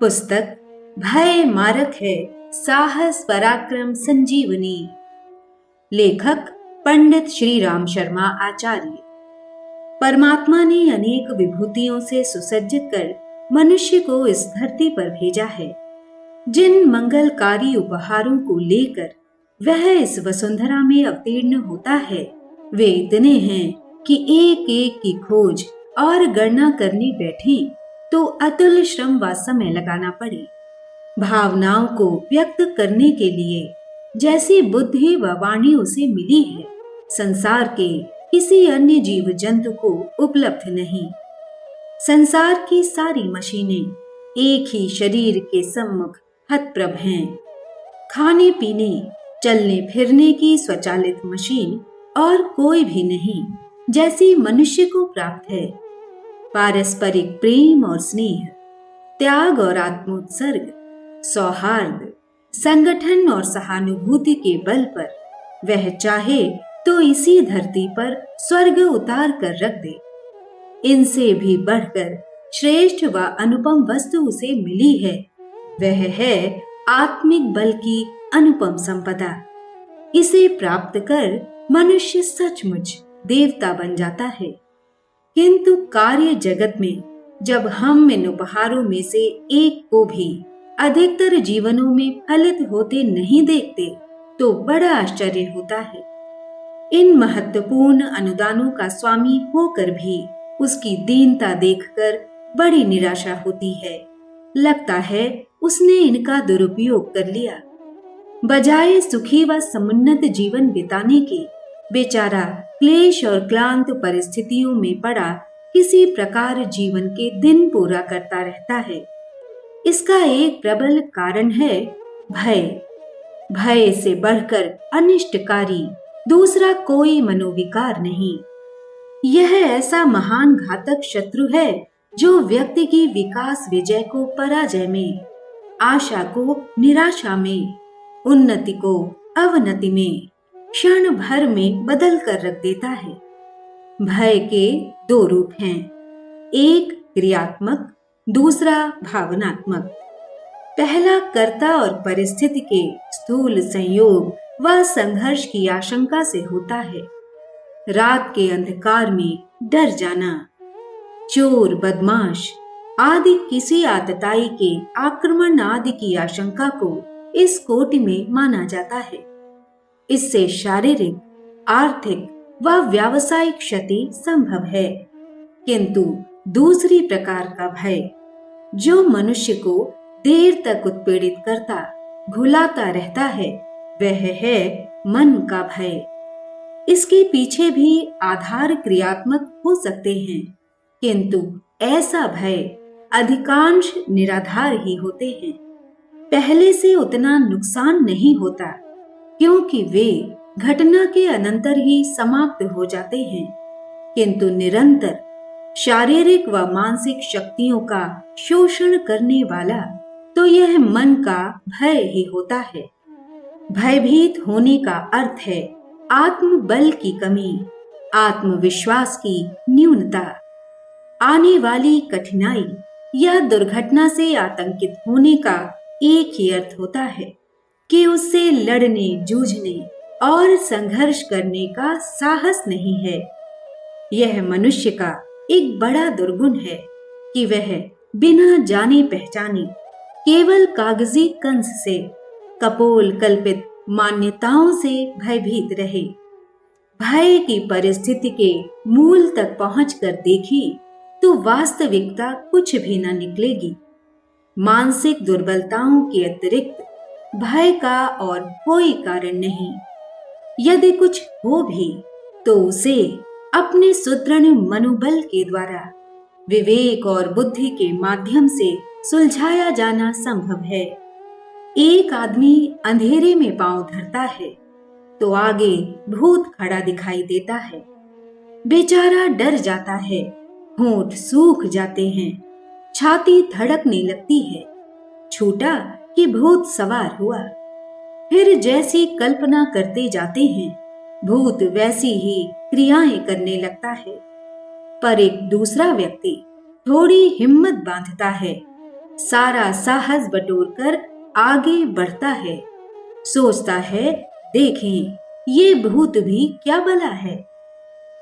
पुस्तक भय मारक है, साहस पराक्रम संजीवनी। लेखक पंडित श्री राम शर्मा आचार्य। परमात्मा ने अनेक विभूतियों से सुसज्जित कर मनुष्य को इस धरती पर भेजा है। जिन मंगलकारी उपहारों को लेकर वह इस वसुंधरा में अवतीर्ण होता है, वे इतने हैं कि एक एक की खोज और गणना करने बैठे तो अतुल श्रम व समय लगाना पड़े। भावनाओं को व्यक्त करने के लिए जैसी बुद्धि व वाणी उसे मिली है, संसार के किसी अन्य जीव जंतु को उपलब्ध नहीं। संसार की सारी मशीनें एक ही शरीर के सम्मुख हतप्रभ हैं। खाने पीने, चलने फिरने की स्वचालित मशीन और कोई भी नहीं जैसी मनुष्य को प्राप्त है। पारस्परिक प्रेम और स्नेह, त्याग और आत्मोत्सर्ग, सौहार्द, संगठन और सहानुभूति के बल पर वह चाहे तो इसी धरती पर स्वर्ग उतार कर रख दे। इनसे भी बढ़कर श्रेष्ठ व अनुपम वस्तु उसे मिली है, वह है आत्मिक बल की अनुपम संपदा। इसे प्राप्त कर मनुष्य सचमुच देवता बन जाता है। किंतु कार्य जगत में जब हम इन उपहारों में से एक को भी अधिकतर जीवनों में फलित होते नहीं देखते तो बड़ा आश्चर्य होता है। इन महत्वपूर्ण अनुदानों का स्वामी होकर भी उसकी दीनता देखकर बड़ी निराशा होती है। लगता है उसने इनका दुरुपयोग कर लिया। बजाय सुखी व समुन्नत जीवन बिताने के, बेचारा क्लेश और क्लांत परिस्थितियों में पड़ा किसी प्रकार जीवन के दिन पूरा करता रहता है। इसका एक प्रबल कारण है भय। भय से बढ़कर अनिष्टकारी दूसरा कोई मनोविकार नहीं। यह ऐसा महान घातक शत्रु है जो व्यक्ति की विकास विजय को पराजय में, आशा को निराशा में, उन्नति को अवनति में क्षण भर में बदल कर रख देता है। भय के दो रूप हैं, एक क्रियात्मक, दूसरा भावनात्मक। पहला कर्ता और परिस्थिति के स्थूल संयोग व संघर्ष की आशंका से होता है। रात के अंधकार में डर जाना, चोर बदमाश आदि किसी आतताई के आक्रमण आदि की आशंका को इस कोटि में माना जाता है। इससे शारीरिक, आर्थिक व व्यावसायिक क्षति संभव है। किंतु दूसरी प्रकार का भय जो मनुष्य को देर तक उत्पीड़ित करता, घुलाता रहता है, वह है मन का भय। इसके पीछे भी आधार क्रियात्मक हो सकते हैं, किंतु ऐसा भय अधिकांश निराधार ही होते हैं। पहले से उतना नुकसान नहीं होता क्योंकि वे घटना के अनंतर ही समाप्त हो जाते हैं, किंतु निरंतर शारीरिक व मानसिक शक्तियों का शोषण करने वाला तो यह मन का भय ही होता है। भयभीत होने का अर्थ है आत्मबल की कमी, आत्मविश्वास की न्यूनता। आने वाली कठिनाई या दुर्घटना से आतंकित होने का एक ही अर्थ होता है कि उससे लड़ने, जूझने और संघर्ष करने का साहस नहीं है। यह मनुष्य का एक बड़ा दुर्गुण है कि वह बिना जाने पहचाने केवल कागजी कंस से, कपोल कल्पित मान्यताओं से भयभीत रहे। भय की परिस्थिति के मूल तक पहुंचकर देखी तो वास्तविकता कुछ भी न निकलेगी। मानसिक दुर्बलताओं के अतिरिक्त भय का और कोई कारण नहीं। यदि कुछ हो भी तो उसे अपने सुदृढ़ मनोबल के द्वारा विवेक और बुद्धि के माध्यम से सुलझाया जाना संभव है। एक आदमी अंधेरे में पांव धरता है तो आगे भूत खड़ा दिखाई देता है। बेचारा डर जाता है, होंठ सूख जाते हैं, छाती धड़कने लगती है। छूटा कि भूत सवार हुआ। फिर जैसी कल्पना करते जाते हैं, भूत वैसी ही क्रियाएं करने लगता है। पर एक दूसरा व्यक्ति थोड़ी हिम्मत बांधता है, सारा साहस बटोरकर आगे बढ़ता है। सोचता है, देखें ये भूत भी क्या भला है।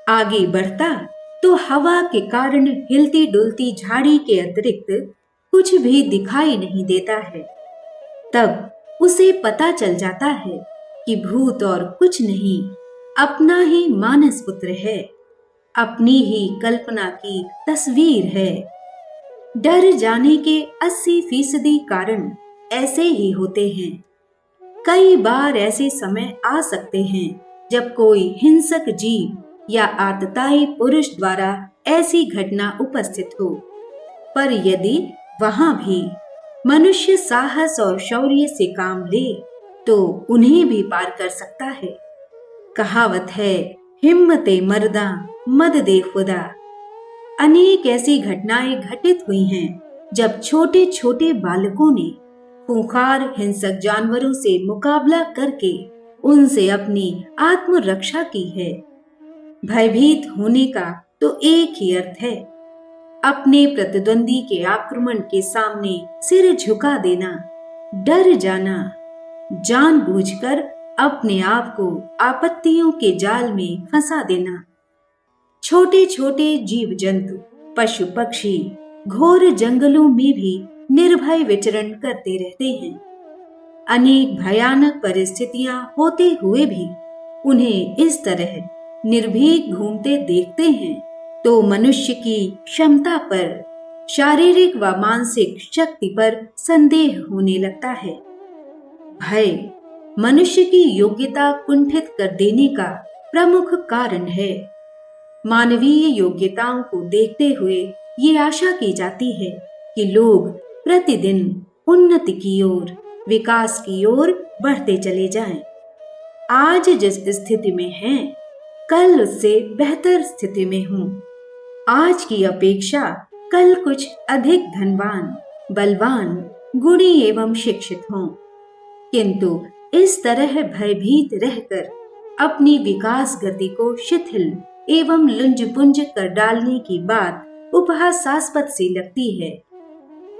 आगे बढ़ता तो हवा के कारण हिलती डुलती झाड़ी के अतिरिक्त कुछ भी दिखाई नहीं देता है। तब उसे पता चल जाता है कि भूत और कुछ नहीं, अपना ही मानस पुत्र है, अपनी ही कल्पना की तस्वीर है। डर जाने के 80% कारण ऐसे ही होते हैं। कई बार ऐसे समय आ सकते हैं जब कोई हिंसक जीव या आतताई पुरुष द्वारा ऐसी घटना उपस्थित हो, पर यदि वहां भी मनुष्य साहस और शौर्य से काम ले तो उन्हें भी पार कर सकता है। कहावत है, हिम्मते मर्दा मद दे खुदा। अनेक ऐसी घटनाएं घटित हुई हैं जब छोटे छोटे बालकों ने खूंखार हिंसक जानवरों से मुकाबला करके उनसे अपनी आत्मरक्षा की है। भयभीत होने का तो एक ही अर्थ है, अपने प्रतिद्वंदी के आक्रमण के सामने सिर झुका देना, डर जाना, जानबूझकर अपने आप को आपत्तियों के जाल में फंसा देना। छोटे छोटे जीव जंतु, पशु पक्षी घोर जंगलों में भी निर्भय विचरण करते रहते हैं। अनेक भयानक परिस्थितियां होते हुए भी उन्हें इस तरह निर्भीक घूमते देखते हैं तो मनुष्य की क्षमता पर, शारीरिक व मानसिक शक्ति पर संदेह होने लगता है। भय मनुष्य की योग्यता कुंठित कर देने का प्रमुख कारण है। मानवीय योग्यताओं को देखते हुए ये आशा की जाती है कि लोग प्रतिदिन उन्नति की ओर, विकास की ओर बढ़ते चले जाएं। आज जिस स्थिति में हैं, कल उससे बेहतर स्थिति में हूं। आज की अपेक्षा कल कुछ अधिक धनवान, बलवान, गुणी एवं शिक्षित हों। किंतु इस तरह भयभीत रहकर अपनी विकास गति को शिथिल एवं लुंज-पुंज कर डालने की बात उपहासास्पद सी लगती है।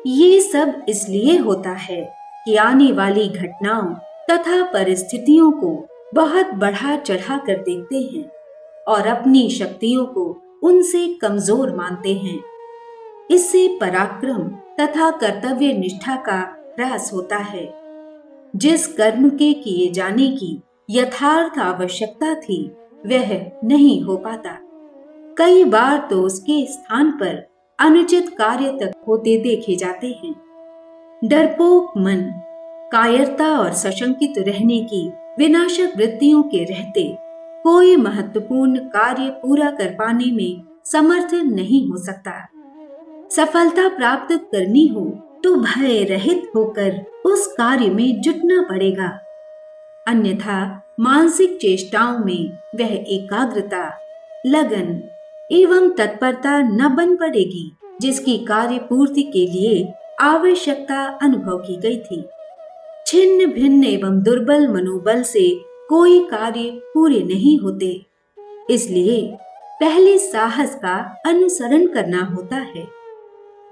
ये सब इसलिए होता है कि आने वाली घटनाओं तथा परिस्थितियों को बहुत बढ़ा चढ़ा कर देखते हैं और अपनी शक्तियों को उनसे कमजोर मानते हैं। इससे पराक्रम तथा कर्तव्य निष्ठा का ह्रास होता है। जिस कर्म के किए जाने की यथार्थ आवश्यकता थी वह नहीं हो पाता। कई बार तो उसके स्थान पर अनुचित कार्य तक होते देखे जाते हैं। डरपोक मन, कायरता और सशंकित रहने की विनाशक वृत्तियों के रहते कोई महत्वपूर्ण कार्य पूरा कर पाने में समर्थ नहीं हो सकता। सफलता प्राप्त करनी हो तो भय रहित होकर उस कार्य में जुटना पड़ेगा, अन्यथा मानसिक चेष्टाओं में वह एकाग्रता, लगन एवं तत्परता न बन पड़ेगी जिसकी कार्य पूर्ति के लिए आवश्यकता अनुभव की गई थी। छिन्न भिन्न एवं दुर्बल मनोबल से कोई कार्य पूरे नहीं होते। इसलिए पहले साहस का अनुसरण करना होता है।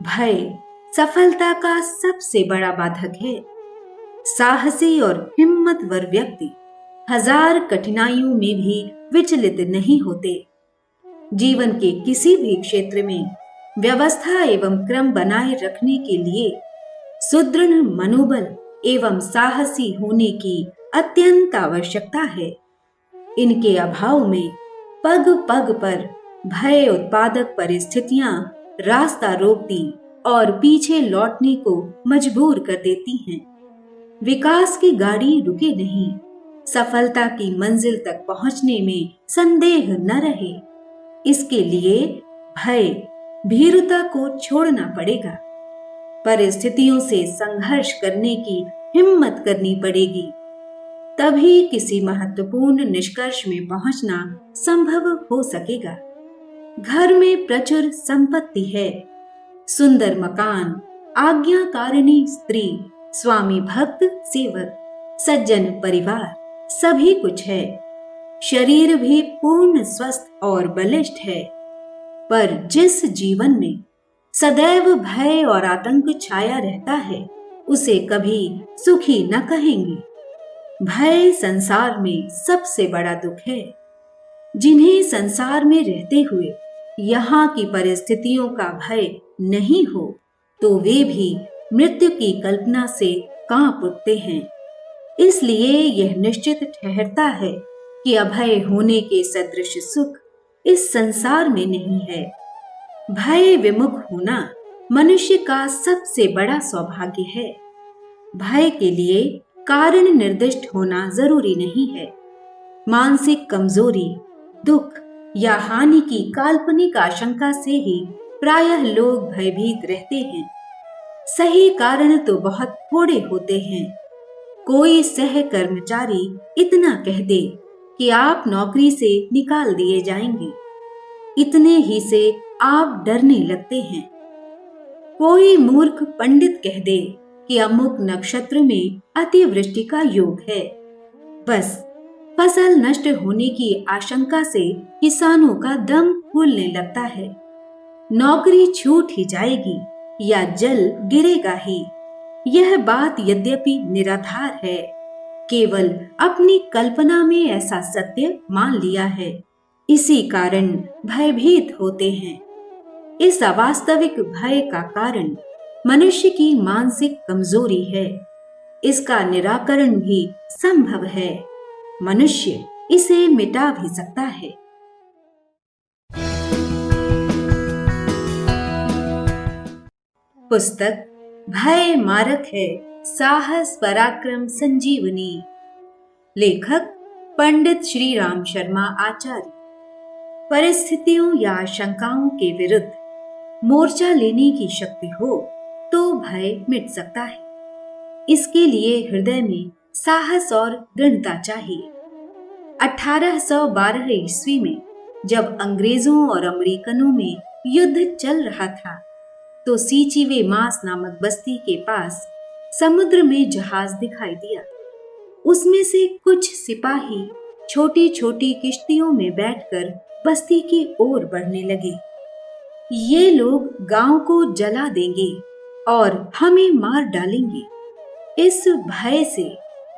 भय सफलता का सबसे बड़ा बाधक है। साहसी और हिम्मतवर व्यक्ति हजार कठिनाइयों में भी विचलित नहीं होते। जीवन के किसी भी क्षेत्र में व्यवस्था एवं क्रम बनाए रखने के लिए सुदृढ़ मनोबल एवं साहसी होने की अत्यंत आवश्यकता है। इनके अभाव में पग पग पर भय उत्पादक परिस्थितियां रास्ता रोकती और पीछे लौटने को मजबूर कर देती हैं। विकास की गाड़ी रुके नहीं, सफलता की मंजिल तक पहुंचने में संदेह न रहे। इसके लिए भय, भीरुता को छोड़ना पड़ेगा। परिस्थितियों से संघर्ष करने की हिम्मत करनी पड़ेगी। तभी किसी महत्वपूर्ण निष्कर्ष में पहुंचना संभव हो सकेगा। घर में प्रचुर संपत्ति है, सुंदर मकान, आज्ञाकारिणी स्त्री, स्वामी भक्त सेवक, सज्जन परिवार, सभी कुछ है। शरीर भी पूर्ण स्वस्थ और बलिष्ठ है, पर जिस जीवन में सदैव भय और आतंक छाया रहता है, उसे कभी सुखी न कहेंगे। भय संसार में सबसे बड़ा दुख है। जिन्हें संसार में रहते हुए यहाँ की परिस्थितियों का भय नहीं हो, तो वे भी मृत्यु की कल्पना से कांप उठते हैं। इसलिए यह निश्चित ठहरता है कि अभय होने के सदृश सुख इस संसार में नहीं है। भय विमुख होना मनुष्य का सबसे बड़ा सौभाग्य है। भय के लिए कारण निर्दिष्ट होना जरूरी नहीं है। मानसिक कमजोरी, दुख या हानि की काल्पनिक आशंका से ही प्रायः लोग भयभीत रहते हैं। सही कारण तो बहुत थोड़े होते हैं। कोई सह कर्मचारी इतना कह दे कि आप नौकरी से निकाल दिए जाएंगे, इतने ही से आप डरने लगते हैं। कोई मूर्ख पंडित कह दे कि अमुक नक्षत्र में अतिवृष्टि का योग है, बस फसल नष्ट होने की आशंका से किसानों का दम फूलने लगता है। नौकरी छूट ही जाएगी या जल गिरेगा ही। यह बात यद्यपि निराधार है, केवल अपनी कल्पना में ऐसा सत्य मान लिया है, इसी कारण भयभीत होते हैं। इस अवास्तविक भय का कारण मनुष्य की मानसिक कमजोरी है। इसका निराकरण भी संभव है। मनुष्य इसे मिटा भी सकता है। पुस्तक भय मारक है, साहस पराक्रम संजीवनी। लेखक पंडित श्री राम शर्मा आचार्य। परिस्थितियों या आशंकाओं के विरुद्ध मोर्चा लेने की शक्ति हो तो भय मिट सकता है। इसके लिए हृदय में साहस और दृढ़ता चाहिए। 1812 ईस्वी में जब अंग्रेजों और अमेरिकनों में युद्ध चल रहा था, तो सीचीवे मास नामक बस्ती के पास समुद्र में जहाज दिखाई दिया। उसमें से कुछ सिपाही छोटी छोटी किश्तियों में बैठकर बस्ती की ओर बढ़ने लगे। ये लोग गांव को जला देंगे और हमें मार डालेंगे। इस भय से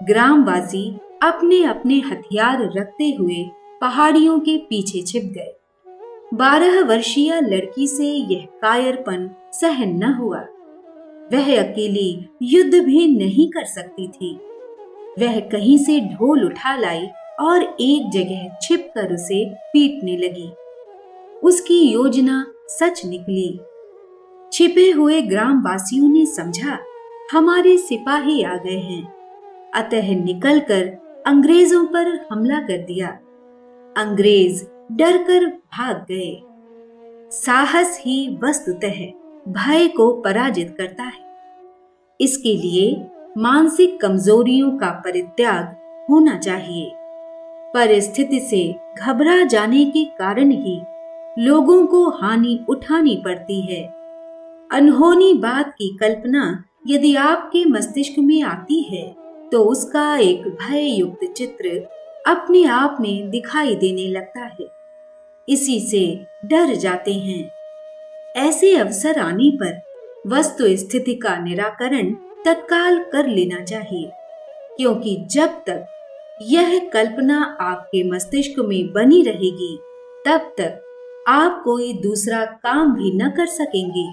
ग्रामवासी अपने अपने हथियार रखते हुए पहाड़ियों के पीछे छिप गए। 12 वर्षीय लड़की से यह कायरपन सहन न हुआ। वह अकेली युद्ध भी नहीं कर सकती थी। वह कहीं से ढोल उठा लाई और एक जगह छिपकर उसे पीटने लगी। उसकी योजना सच निकली। छिपे हुए ग्रामवासियों ने समझा हमारे सिपाही आ गए हैं, अतः निकलकर अंग्रेजों पर हमला कर दिया। अंग्रेज डरकर भाग गए। साहस ही वस्तुतः भय को पराजित करता है। इसके लिए मानसिक कमजोरियों का परित्याग होना चाहिए। परिस्थिति से घबरा जाने के कारण ही लोगों को हानि उठानी पड़ती है। अनहोनी बात की कल्पना यदि आपके मस्तिष्क में आती है, तो उसका एक भय युक्त चित्र अपने आप में दिखाई देने लगता है। इसी से डर जाते हैं। ऐसे अवसर आने पर वस्तु स्थिति का निराकरण तत्काल कर लेना चाहिए, क्योंकि जब तक यह कल्पना आपके मस्तिष्क में बनी रहेगी, तब तक आप कोई दूसरा काम भी न कर सकेंगे।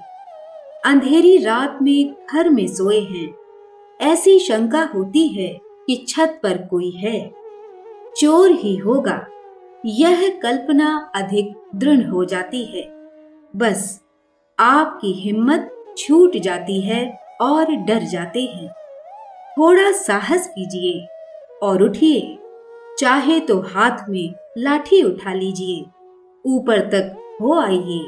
अंधेरी रात में घर में सोए हैं, ऐसी शंका होती है कि छत पर कोई है, चोर ही होगा। यह कल्पना अधिक दृढ़ हो जाती है। बस आपकी हिम्मत छूट जाती है और डर जाते हैं। थोड़ा साहस कीजिए और उठिए। चाहे तो हाथ में लाठी उठा लीजिए, ऊपर तक हो आइए।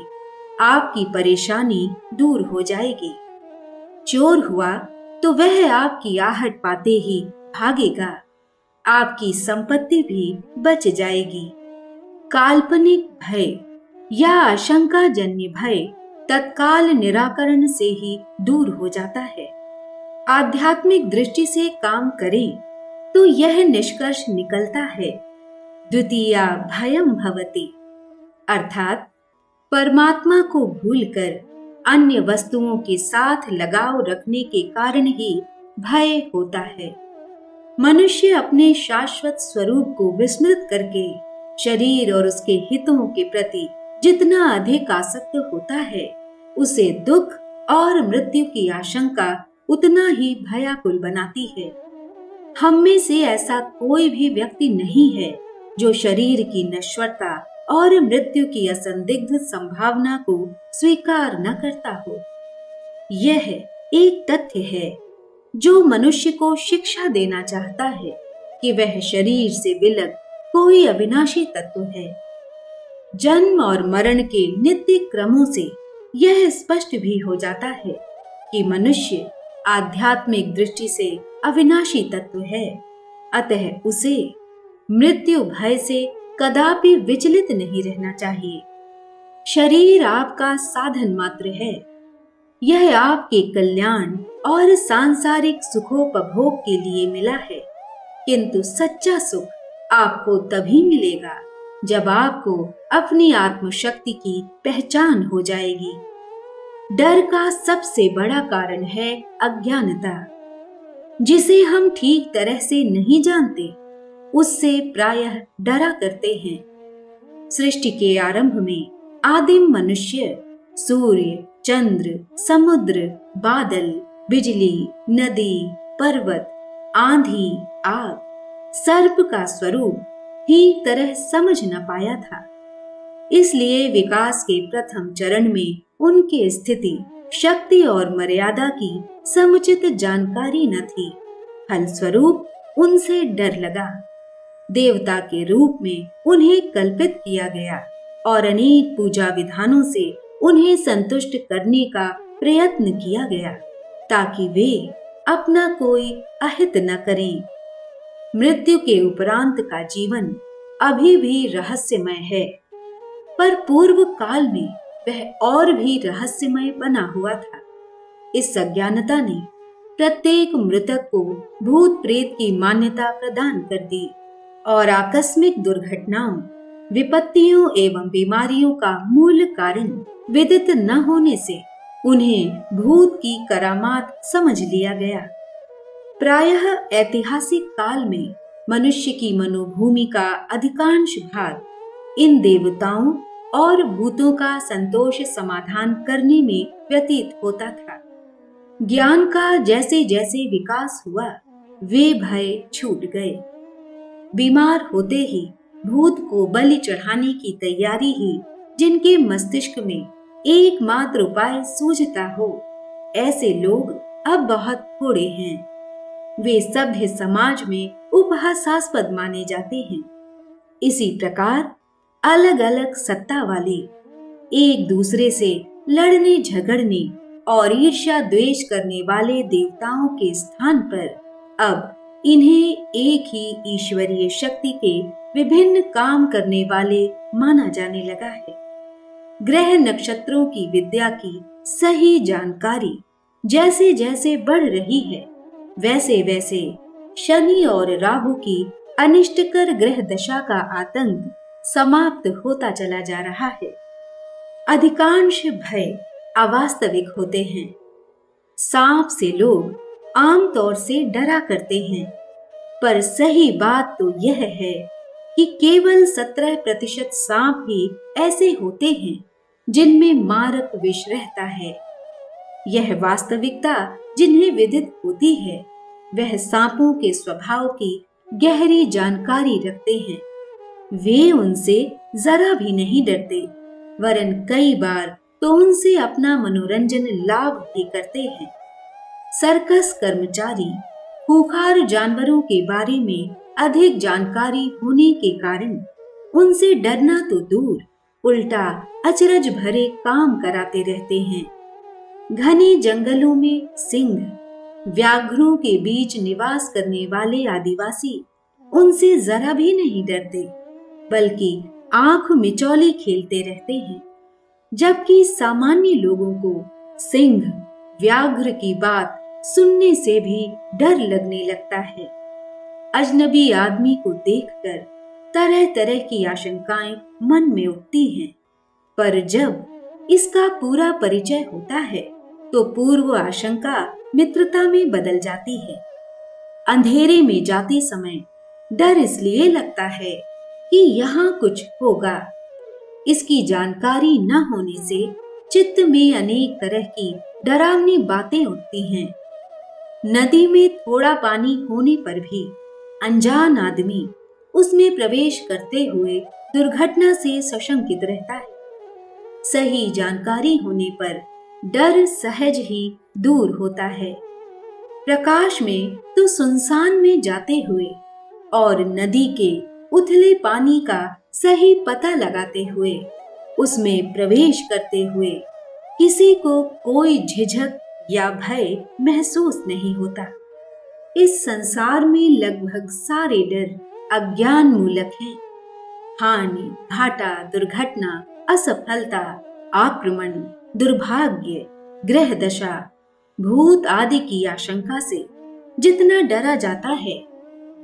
आपकी परेशानी दूर हो जाएगी। चोर हुआ तो वह आपकी आहट पाते ही भागेगा। आपकी संपत्ति भी बच जाएगी। काल्पनिक भय या आशंका जन्य भय तत्काल निराकरण से ही दूर हो जाता है। आध्यात्मिक दृष्टि से काम करें तो यह निष्कर्ष निकलता है, द्वितीया भयम भवति, अर्थात परमात्मा को भूलकर अन्य वस्तुओं के साथ लगाव रखने के कारण ही भय होता है। मनुष्य अपने शाश्वत स्वरूप को विस्मृत करके शरीर और उसके हितों के प्रति जितना अधिक आसक्त होता है, उसे दुख और मृत्यु की आशंका उतना ही भयाकुल बनाती है। हम में से ऐसा कोई भी व्यक्ति नहीं है जो शरीर की नश्वरता और मृत्यु की असंदिग्ध संभावना को स्वीकार न करता हो। यह एक तथ्य है जो मनुष्य को शिक्षा देना चाहता है कि वह शरीर से विलग कोई अविनाशी तत्व है। जन्म और मरण के नित्य क्रमों से यह स्पष्ट भी हो जाता है कि मनुष्य आध्यात्मिक दृष्टि से अविनाशी तत्व है, अतः उसे मृत्यु भय से कदापि विचलित नहीं रहना चाहिए। शरीर आपका साधन मात्र है। यह आपके कल्याण और सांसारिक सुखोपभोग के लिए मिला है, किंतु सच्चा सुख आपको तभी मिलेगा जब आपको अपनी आत्मशक्ति की पहचान हो जाएगी। डर का सबसे बड़ा कारण है अज्ञानता, जिसे हम ठीक तरह से नहीं जानते, उससे प्रायः डरा करते हैं। सृष्टि के आरंभ में आदिम मनुष्य सूर्य, चंद्र, समुद्र, बादल, बिजली, नदी, पर्वत, आंधी, आग, सर्प का स्वरूप ठीक तरह समझ न पाया था। इसलिए विकास के प्रथम चरण में उनकी स्थिति, शक्ति और मर्यादा की समुचित जानकारी न थी। फलस्वरूप उनसे डर लगा। देवता के रूप में उन्हें कल्पित किया गया और अनेक पूजा विधानों से उन्हें संतुष्ट करने का प्रयत्न किया गया, ताकि वे अपना कोई अहित न करें। मृत्यु के उपरांत का जीवन अभी भी रहस्यमय है, पर पूर्व काल में वह और भी रहस्यमय बना हुआ था। इस अज्ञानता ने प्रत्येक मृतक को भूत प्रेत की मान्यता प्रदान कर दी और आकस्मिक दुर्घटनाओं, विपत्तियों एवं बीमारियों का मूल कारण विदित न होने से उन्हें भूत की करामात समझ लिया गया। प्रायः ऐतिहासिक काल में मनुष्य की मनोभूमि का अधिकांश भाग इन देवताओं और भूतों का संतोष समाधान करने में व्यतीत होता था। ज्ञान का जैसे जैसे विकास हुआ, वे भय छूट गए। बीमार होते ही भूत को बलि चढ़ाने की तैयारी ही जिनके मस्तिष्क में एकमात्र उपाय सूझता हो, ऐसे लोग अब बहुत थोड़े हैं। वे सभ्य समाज में उपहासास्पद माने जाते हैं। इसी प्रकार अलग अलग सत्ता वाले एक दूसरे से लड़ने झगड़ने और ईर्ष्या द्वेष करने वाले देवताओं के स्थान पर अब इन्हें एक ही ईश्वरीय शक्ति के विभिन्न काम करने वाले माना जाने लगा है। ग्रह नक्षत्रों की विद्या की सही जानकारी जैसे जैसे बढ़ रही है, वैसे वैसे शनि और राहु की अनिष्टकर ग्रह दशा का आतंक समाप्त होता चला जा रहा है। अधिकांश भय अवास्तविक होते हैं। सांप से लोग आमतौर से डरा करते हैं, पर सही बात तो यह है कि केवल 17% सांप ही ऐसे होते हैं जिनमें मारक विष रहता है। यह वास्तविकता जिन्हें विदित होती है, वह सांपों के स्वभाव की गहरी जानकारी रखते हैं। वे उनसे जरा भी नहीं डरते, वरन कई बार तो उनसे अपना मनोरंजन लाभ भी करते हैं। सर्कस कर्मचारी खूंखार जानवरों के बारे में अधिक जानकारी होने के कारण उनसे डरना तो दूर, उल्टा अचरज भरे काम कराते रहते हैं। घने जंगलों में सिंह, व्याघ्रों के बीच निवास करने वाले आदिवासी उनसे जरा भी नहीं डरते, बल्कि आंख मिचौली खेलते रहते हैं। जबकि सामान्य लोगों को सिंह, व्याघ्र की बात सुनने से भी डर लगने लगता है। अजनबी आदमी को देखकर तरह तरह की आशंकाएं मन में उठती हैं, पर जब इसका पूरा परिचय होता है तो पूर्व आशंका मित्रता में बदल जाती है। अंधेरे में जाते समय डर इसलिए लगता है कि यहाँ कुछ होगा। इसकी जानकारी न होने से चित्त में अनेक तरह की डरावनी बातें उठती हैं। नदी में थोड़ा पानी होने पर भी अनजान आदमी उसमें प्रवेश करते हुए दुर्घटना से सशंकित रहता है। सही जानकारी होने पर डर सहज ही दूर होता है। प्रकाश में तो सुनसान में जाते हुए और नदी के उथले पानी का सही पता लगाते हुए उसमें प्रवेश करते हुए किसी को कोई झिझक या भय महसूस नहीं होता। इस संसार में लगभग सारे डर अज्ञान मूलक हैं। हानि, घाटा, दुर्घटना, असफलता, आक्रमण, दुर्भाग्य, ग्रह दशा, भूत आदि की आशंका से जितना डरा जाता है,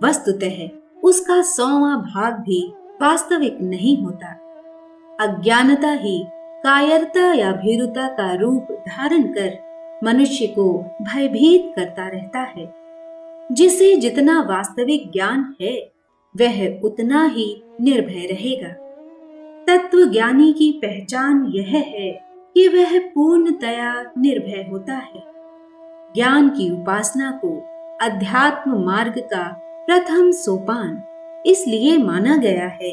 वस्तुतः उसका 100वां भाग भी वास्तविक नहीं होता। अज्ञानता ही कायरता या भीरुता का रूप धारण कर मनुष्य को भयभीत करता रहता है। जिसे जितना वास्तविक ज्ञान है वह उतना ही निर्भय रहेगा। तत्व ज्ञानी की पहचान यह है कि वह पूर्णतया निर्भय होता है। ज्ञान की उपासना को अध्यात्म मार्ग का प्रथम सोपान इसलिए माना गया है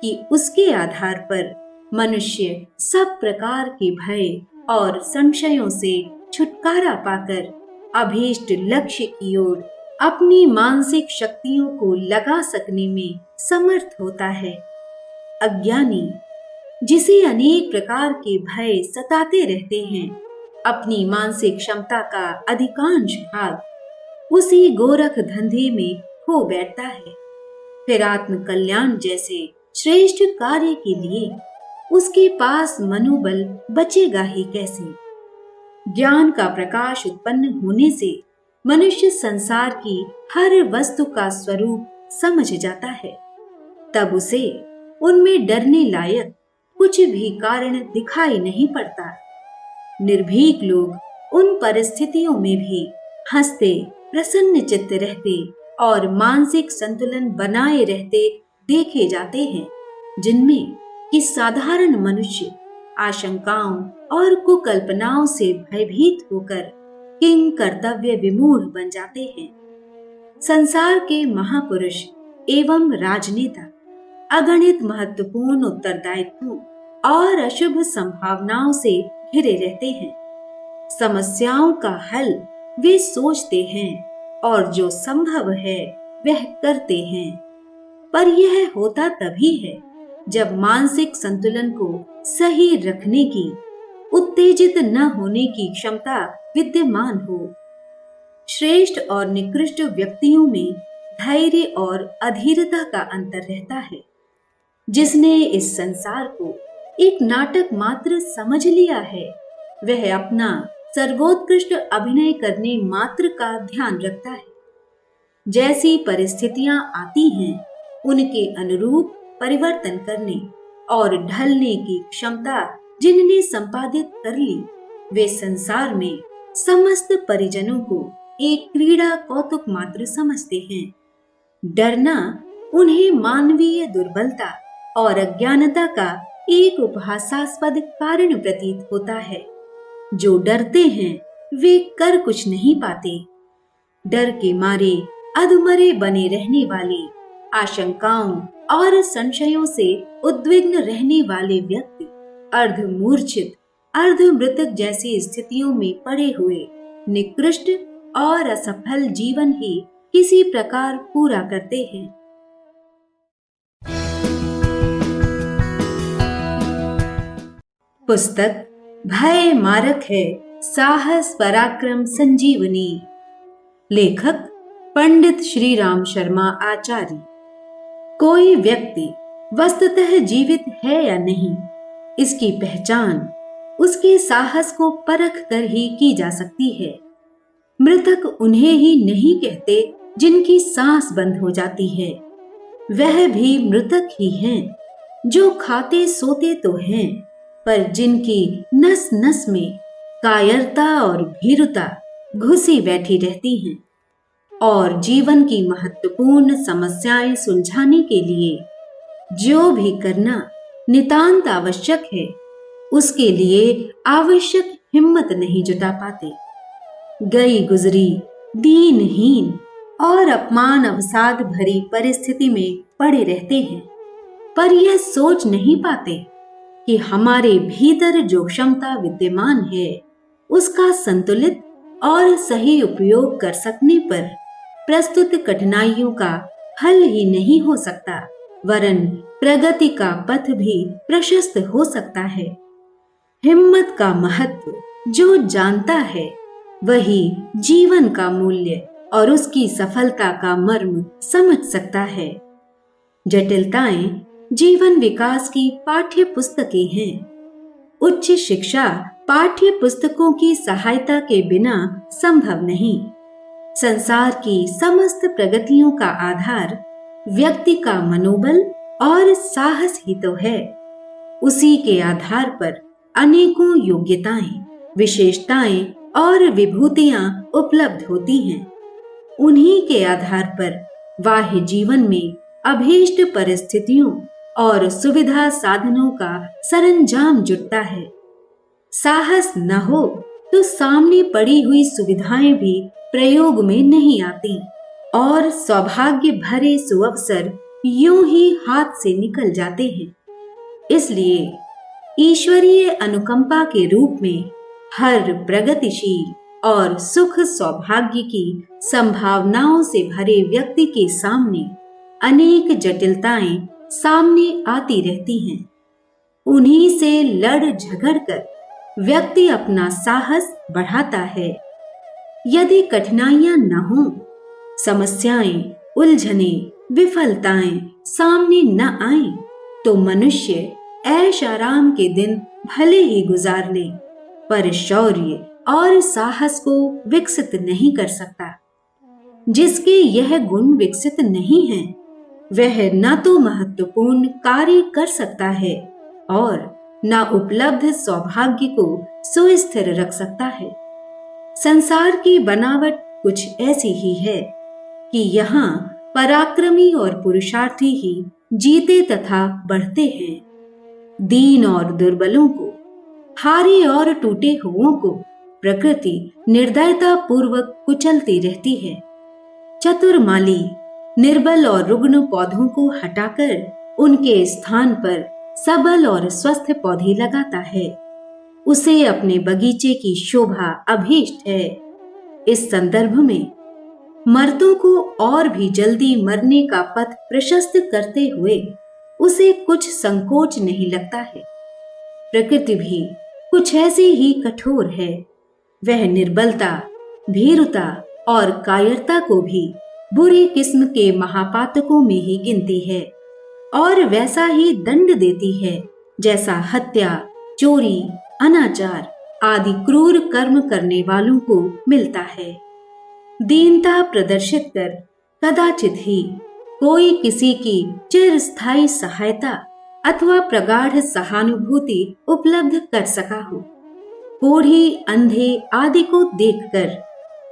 कि उसके आधार पर मनुष्य सब प्रकार के भय और संशयों से छुटकारा पाकर अभीष्ट लक्ष्य की ओर अपनी मानसिक शक्तियों को लगा सकने में समर्थ होता है। अज्ञानी, जिसे अनेक प्रकार के भय सताते रहते हैं, अपनी मानसिक क्षमता का अधिकांश भाग उसी गोरख धंधे में खो बैठता है। फिर आत्म कल्याण जैसे श्रेष्ठ कार्य के लिए उसके पास मनोबल बचेगा ही कैसे? ज्ञान का प्रकाश उत्पन्न होने से मनुष्य संसार की हर वस्तु का स्वरूप समझ जाता है। तब उसे उनमें डरने लायक कुछ भी कारण दिखाई नहीं पड़ता। निर्भीक लोग उन परिस्थितियों में भी हंसते, प्रसन्न चित्त रहते और मानसिक संतुलन बनाए रहते देखे जाते हैं, जिनमें कि साधारण मनुष्य आशंकाओं और कुकल्पनाओं से भयभीत होकर किंग कर्तव्य विमूढ़ बन जाते हैं। संसार के महापुरुष एवं राजनेता अगणित महत्वपूर्ण उत्तरदायित्वों और अशुभ संभावनाओं से घिरे रहते हैं। समस्याओं का हल वे सोचते हैं और जो संभव है वह करते हैं, पर यह होता तभी है जब मानसिक संतुलन को सही रखने की, उत्तेजित न होने की क्षमता विद्यमान हो। श्रेष्ठ और निकृष्ट व्यक्तियों में धैर्य और अधीरता का अंतर रहता है। जिसने इस संसार को एक नाटक मात्र समझ लिया है, वह अपना सर्वोत्कृष्ट अभिनय करने मात्र का ध्यान रखता है। जैसी परिस्थितियां आती हैं, उनके अनुरूप परिवर्तन करने और ढलने की क्षमता जिनने संपादित कर ली, वे संसार में समस्त परिजनों को एक क्रीड़ा कौतुक मात्र समझते हैं। डरना उन्हें मानवीय दुर्बलता और अज्ञानता का एक उपहासास्पद कारण प्रतीत होता है। जो डरते हैं वे कर कुछ नहीं पाते। डर के मारे अधमरे बने रहने वाले, आशंकाओं और संशयों से उद्विग्न रहने वाले व्यक्ति अर्धमूर्छित, अर्धमृतक जैसी स्थितियों में पड़े हुए निकृष्ट और असफल जीवन ही किसी प्रकार पूरा करते हैं। पुस्तक भय मारक है, साहस पराक्रम संजीवनी। लेखक पंडित श्री राम शर्मा आचार्य। कोई व्यक्ति वस्तुतः जीवित है या नहीं, इसकी पहचान उसके साहस को परख कर ही की जा सकती है। मृतक उन्हें ही नहीं कहते जिनकी सांस बंद हो जाती है। वह भी मृतक ही हैं, जो खाते सोते तो हैं पर जिनकी नस नस में कायरता और भीरुता घुसी बैठी रहती हैं और जीवन की महत्वपूर्ण समस्याएं सुलझाने के लिए जो भी करना नितांत आवश्यक है, उसके लिए आवश्यक हिम्मत नहीं जुटा पाते। गई गुजरी दीनहीन और अपमान अवसाद भरी परिस्थिति में पड़े रहते हैं, पर यह सोच नहीं पाते कि हमारे भीतर जो क्षमता विद्यमान है, उसका संतुलित और सही उपयोग कर सकने पर प्रस्तुत कठिनाइयों का हल ही नहीं हो सकता, वरन प्रगति का पथ भी प्रशस्त हो सकता है। हिम्मत का महत्व जो जानता है, वही जीवन का मूल्य और उसकी सफलता का मर्म समझ सकता है। जटिलताएं जीवन विकास की पाठ्य पुस्तकें हैं। उच्च शिक्षा पाठ्य पुस्तकों की सहायता के बिना संभव नहीं। संसार की समस्त प्रगतियों का आधार व्यक्ति का मनोबल और साहस ही तो है। उसी के आधार पर अनेकों योग्यताएं, विशेषताएं और विभूतियां उपलब्ध होती हैं। उन्हीं के आधार पर बाह्य जीवन में अभीष्ट परिस्थितियों और सुविधा साधनों का सरंजाम जुटता है। साहस न हो तो सामने पड़ी हुई सुविधाएं भी प्रयोग में नहीं आती और सौभाग्य भरे सुअवसर यूं ही हाथ से निकल जाते हैं। इसलिए ईश्वरीय अनुकंपा के रूप में हर प्रगतिशील और सुख सौभाग्य की संभावनाओं से भरे व्यक्ति के सामने अनेक जटिलताएं सामने आती रहती हैं। उन्हीं से लड़ झगड़ कर व्यक्ति अपना साहस बढ़ाता है। यदि कठिनाइयां न हों, समस्याएं, उलझने, विफलताएं सामने न आएं, तो मनुष्य ऐश आराम के दिन भले ही गुजार ले, पर शौर्य और साहस को विकसित नहीं कर सकता। जिसके यह गुण विकसित नहीं है, वह न तो महत्वपूर्ण कार्य कर सकता है और न उपलब्ध सौभाग्य को सुस्थिर रख सकता है। संसार की बनावट कुछ ऐसी ही है कि यहाँ पराक्रमी और पुरुषार्थी ही जीते तथा बढ़ते हैं। दीन और दुर्बलों को, हारे और टूटे हुओं को प्रकृति निर्दयता पूर्वक कुचलती रहती है। चतुर माली निर्बल और रुग्ण पौधों को हटाकर उनके स्थान पर सबल और स्वस्थ पौधे लगाता है। उसे अपने बगीचे की शोभा अभीष्ट है। इस संदर्भ में मर्दों को और भी जल्दी मरने का पथ प्रशस्त करते हुए उसे कुछ संकोच नहीं लगता है। प्रकृति भी कुछ ऐसी ही कठोर है। वह निर्बलता, भीरुता और कायरता को भी बुरी किस्म के महापातकों में ही गिनती है और वैसा ही दंड देती है जैसा हत्या, चोरी, अनाचार आदि क्रूर कर्म करने वालों को मिलता है। दीनता प्रदर्शित कर कदाचित ही कोई किसी की चिरस्थायी सहायता अथवा प्रगाढ़ सहानुभूति उपलब्ध कर सका हो। कोढ़ी, अंधे आदि को देखकर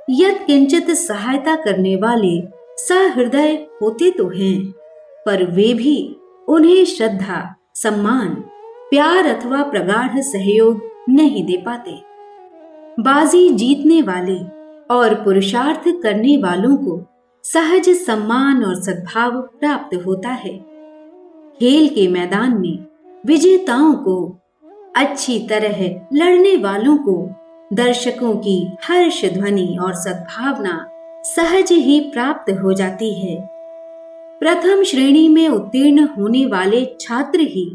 यत्किंचित सहायता करने वाले सहृदय होते तो हैं, पर वे भी उन्हें श्रद्धा, सम्मान, प्यार अथवा प्रगाढ़ सहयोग नहीं दे पाते। बाजी जीतने वाले और पुरुषार्थ करने वालों को सहज सम्मान और सद्भाव प्राप्त होता है। खेल के मैदान में विजेताओं को, अच्छी तरह लड़ने वालों को दर्शकों की हर्ष ध्वनि और सद्भावना सहज ही प्राप्त हो जाती है। प्रथम श्रेणी में उत्तीर्ण होने वाले छात्र ही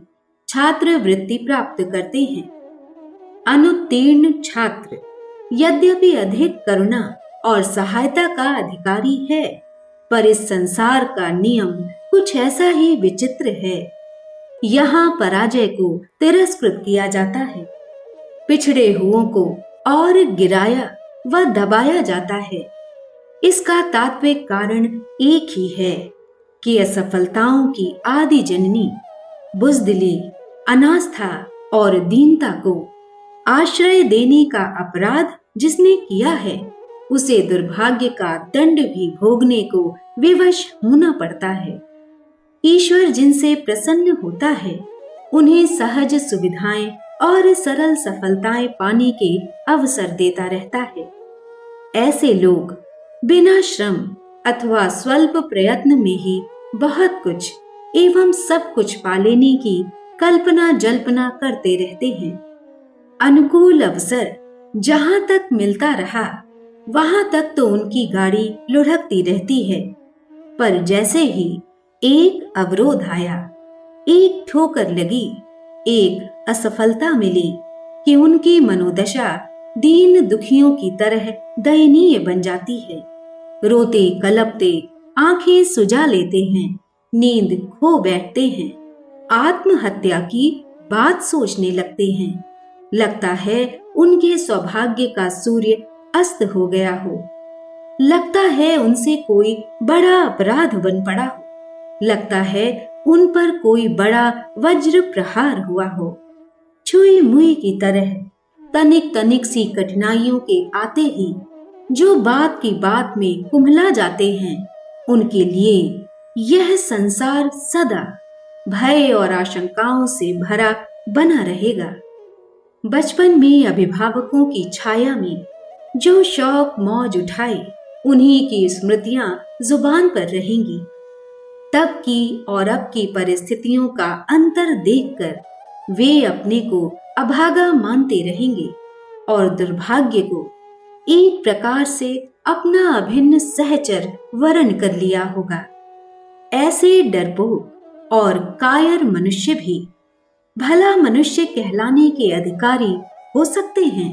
छात्रवृत्ति प्राप्त करते हैं। अनुत्तीर्ण छात्र यद्यपि अधिक करुणा और सहायता का अधिकारी है, पर इस संसार का नियम कुछ ऐसा ही विचित्र है। यहाँ पराजय को तिरस्कृत किया जाता है, पिछड़े हुओं को और गिराया व दबाया जाता है। इसका तात्विक कारण एक ही है कि असफलताओं की आदि जननी बुज़दिली, अनास्था और दीनता को आश्रय देने का अपराध जिसने किया है, उसे दुर्भाग्य का दंड भी भोगने को विवश होना पड़ता है। ईश्वर जिनसे प्रसन्न होता है, उन्हें सहज सुविधाएं और सरल सफलताएं पाने के अवसर देता रहता है। ऐसे लोग बिना श्रम अथवा स्वल्प प्रयत्न में ही बहुत कुछ एवं सब कुछ पा लेने की कल्पना जल्पना करते रहते हैं। अनुकूल अवसर जहां तक मिलता रहा, वहां तक तो उनकी गाड़ी लुढ़कती रहती है, पर जैसे ही एक अवरोध आया, एक ठोकर लगी, एक असफलता मिली कि उनकी मनोदशा दीन दुखियों की तरह दयनीय बन जाती है। रोते कलपते आंखें सुजा लेते हैं, नींद खो बैठते हैं, आत्महत्या की बात सोचने लगते हैं। लगता है उनके सौभाग्य का सूर्य अस्त हो गया हो। लगता है उनसे कोई बड़ा अपराध बन पड़ा हो। लगता है उन पर कोई बड़ा वज्र प्रहार हुआ हो। छुई मुई की तरह तनिक तनिक सी कठिनाइयों के आते ही जो बात की बात में कुम्हला जाते हैं, उनके लिए यह संसार सदा भय और आशंकाओं से भरा बना रहेगा। बचपन में अभिभावकों की छाया में जो शौक मौज उठाए, उन्हीं की स्मृतियां जुबान पर रहेंगी। तब की और अब की परिस्थितियों का अंतर देखकर वे अपने को अभागा मानते रहेंगे और दुर्भाग्य को एक प्रकार से अपना अभिन्न सहचर वर्ण कर लिया होगा। ऐसे डरपोक और कायर मनुष्य भी भला मनुष्य कहलाने के अधिकारी हो सकते हैं।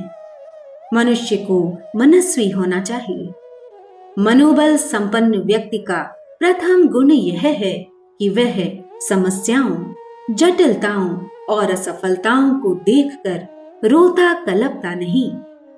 मनुष्य को मनस्वी होना चाहिए। मनोबल संपन्न व्यक्ति का प्रथम गुण यह है कि वह समस्याओं, जटिलताओं और असफलताओं को देखकर रोता कलपता नहीं,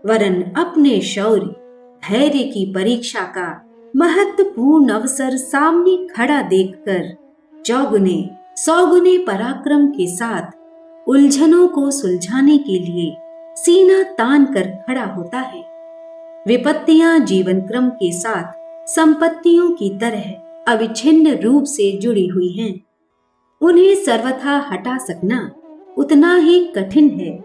वरन अपने शौर्य, धैर्य की परीक्षा का महत्वपूर्ण अवसर सामने खड़ा देखकर चौगुने सौगुने पराक्रम के साथ उलझनों को सुलझाने के लिए सीना तान कर खड़ा होता है। विपत्तियां जीवन क्रम के साथ संपत्तियों की तरह अविच्छिन्न रूप से जुड़ी हुई हैं। उन्हें सर्वथा हटा सकना उतना ही कठिन है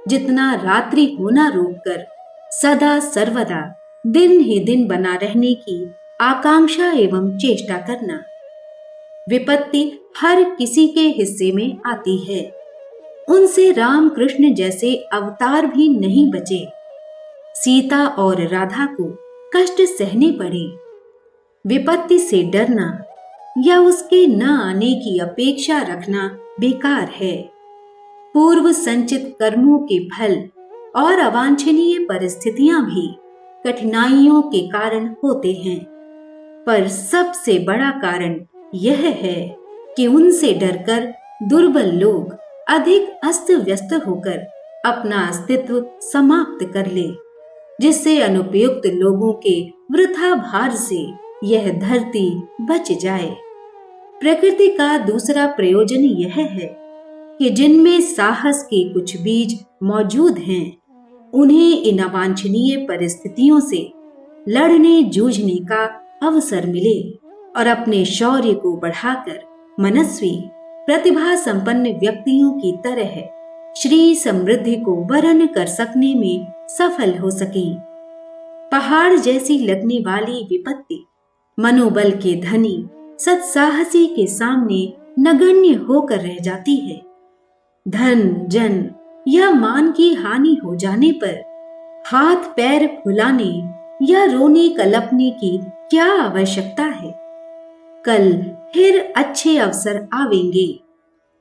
जितना रात्रि होना रोककर सदा सर्वदा दिन ही दिन बना रहने की आकांक्षा एवं चेष्टा करना। विपत्ति हर किसी के हिस्से में आती है। उनसे रामकृष्ण जैसे अवतार भी नहीं बचे। सीता और राधा को कष्ट सहने पड़े। विपत्ति से डरना या उसके न आने की अपेक्षा रखना बेकार है। पूर्व संचित कर्मों के फल और अवांछनीय परिस्थितियां भी कठिनाइयों के कारण होते हैं, पर सबसे बड़ा कारण यह है कि उनसे डरकर दुर्बल लोग अधिक अस्त व्यस्त होकर अपना अस्तित्व समाप्त कर ले, जिससे अनुपयुक्त लोगों के वृथा भार से यह धरती बच जाए। प्रकृति का दूसरा प्रयोजन यह है कि जिनमें साहस के कुछ बीज मौजूद हैं, उन्हें इन अवांछनीय परिस्थितियों से लड़ने जूझने का अवसर मिले और अपने शौर्य को बढ़ाकर मनस्वी प्रतिभा संपन्न व्यक्तियों की तरह श्री समृद्धि को वर्ण कर सकने में सफल हो सके। पहाड़ जैसी लगने वाली विपत्ति मनोबल के धनी सत्साहसी के सामने नगण्य होकर रह जाती है। धन जन या मान की हानि हो जाने पर हाथ पैर फुलाने या रोने कलपने की क्या आवश्यकता है। कल फिर अच्छे अवसर आवेंगे,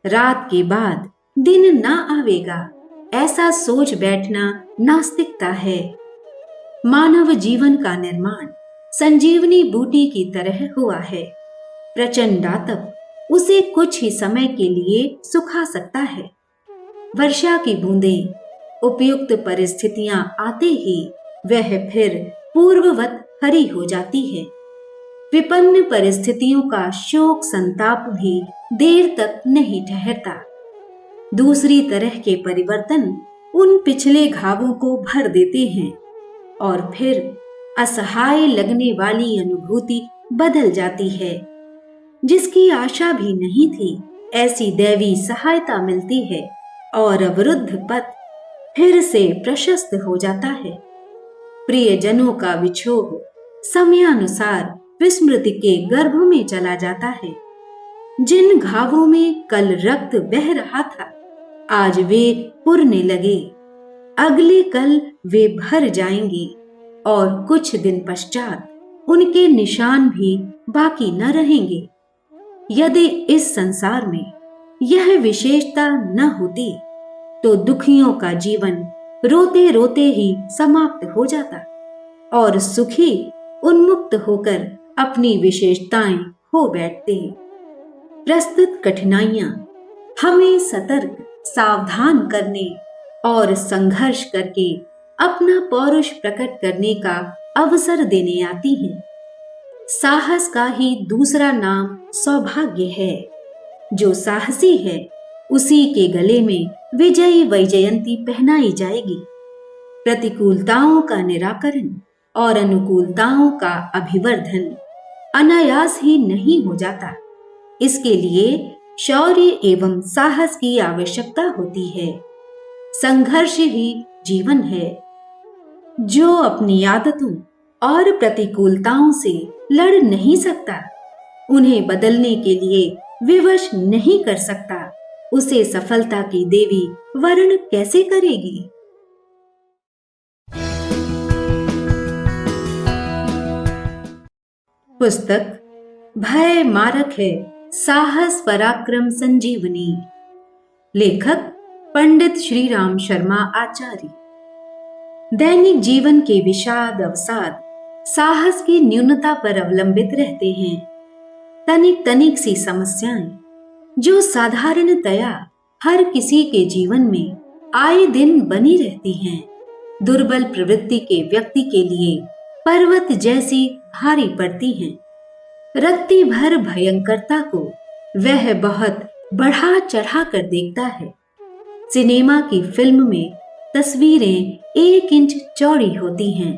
रात के बाद दिन ना आवेगा, ऐसा सोच बैठना नास्तिकता है। मानव जीवन का निर्माण संजीवनी बूटी की तरह हुआ है। प्रचंड आतप उसे कुछ ही समय के लिए सुखा सकता है। वर्षा की बूंदें उपयुक्त परिस्थितियां आते ही वह फिर पूर्ववत हरी हो जाती है। विपन्न परिस्थितियों का शोक संताप भी देर तक नहीं ठहरता। दूसरी तरह के परिवर्तन उन पिछले घावों को भर देते हैं और फिर असहाय लगने वाली अनुभूति बदल जाती है। जिसकी आशा भी नहीं थी ऐसी दैवी सहायता मिलती है और अवरुद्ध पथ फिर से प्रशस्त हो जाता है। प्रियजनों का विछोह समयानुसार विस्मृति के गर्भ में चला जाता है। जिन घावों में कल रक्त बह रहा था आज वे पुरने लगे, अगले कल वे भर जाएंगे और कुछ दिन पश्चात उनके निशान भी बाकी न रहेंगे। यदि इस संसार में यह विशेषता न होती तो दुखियों का जीवन रोते रोते ही समाप्त हो जाता और सुखी उन्मुक्त होकर अपनी विशेषताएं खो बैठते। प्रस्तुत कठिनाइयां हमें सतर्क, सावधान करने और संघर्ष करके अपना पौरुष प्रकट करने का अवसर देने आती हैं। साहस का ही दूसरा नाम सौभाग्य है। जो साहसी है उसी के गले में विजयी वैजयंती पहनाई जाएगी। प्रतिकूलताओं का निराकरण और अनुकूलताओं का अभिवर्धन अनायास ही नहीं हो जाता। इसके लिए शौर्य एवं साहस की आवश्यकता होती है। संघर्ष ही जीवन है। जो अपनी आदतों और प्रतिकूलताओं से लड़ नहीं सकता, उन्हें बदलने के लिए विवश नहीं कर सकता, उसे सफलता की देवी वर्ण कैसे करेगी? पुस्तक भय मारक है, साहस पराक्रम संजीवनी। लेखक पंडित श्री राम शर्मा आचार्य। दैनिक जीवन के विषाद अवसाद साहस की न्यूनता पर अवलंबित रहते हैं। तनिक तनिक सी समस्याएं जो साधारणतया हर किसी के जीवन में आए दिन बनी रहती हैं, दुर्बल प्रवृत्ति के व्यक्ति के लिए पर्वत जैसी भारी पड़ती हैं। रत्ती भर भयंकरता को वह बहुत बढ़ा चढ़ा कर देखता है। सिनेमा की फिल्म में तस्वीरें 1 इंच चौड़ी होती हैं,